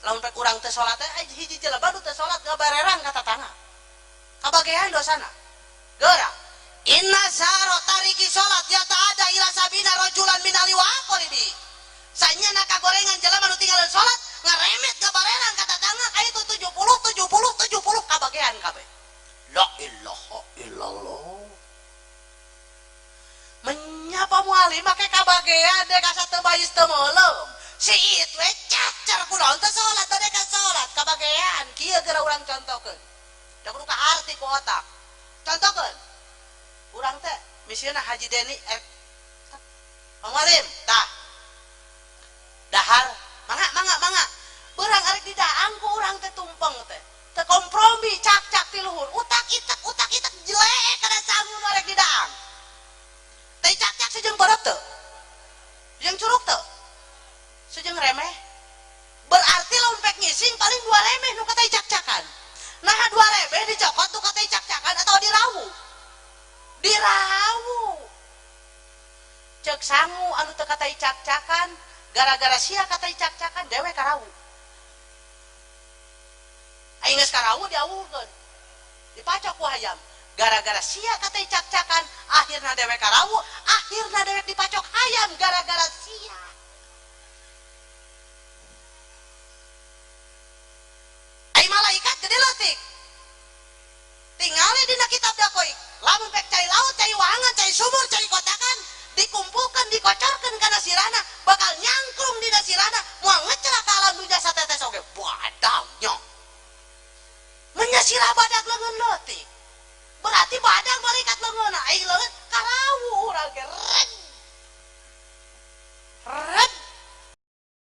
lamun pek urang teh salat teh hiji jelema nu teh salat ngabareran ka tatangga kabagean dosana geura inna saro tariki salat ya ta'ada ila sabina rajulan min ahli waqoribi sanyana kagorengan jelema nu tinggalin salat ngaremet ngabareran ka tatangga itu 70 kabagean kabeh la ilaha illallah menyapa mualim make kabagean dek asa teu bayis teu meulem si itu we cacar kunaon teh salat teh ka salat kabagean kieu geura urang contohkeun da kudu kaharti ku otak contohkeun urang teh misalna Haji Deni mualim tah dahar mangga beurang arek didaang ku urang teh tumpeng teh teu kompromi cak ti luhur utak itak jelek kada sangun arek didaang teh cak sejeung beureup teu jeung curug teu sejeung remeh berarti lamun pek ngising paling 2 remeh nu katanya cak-cakan nah 2 remeh dicokot nu katanya cak-cakan atau dirawu cek sangu anu teu katanya cak-cakan gara-gara sia katanya cak-cakan dewe karawu aing geus karawu diawurkeun dipacok ku hayam gara-gara sia katanya cak-cakan akhirna dewe karawu akhirna dewe dipacok hayam gara-gara sia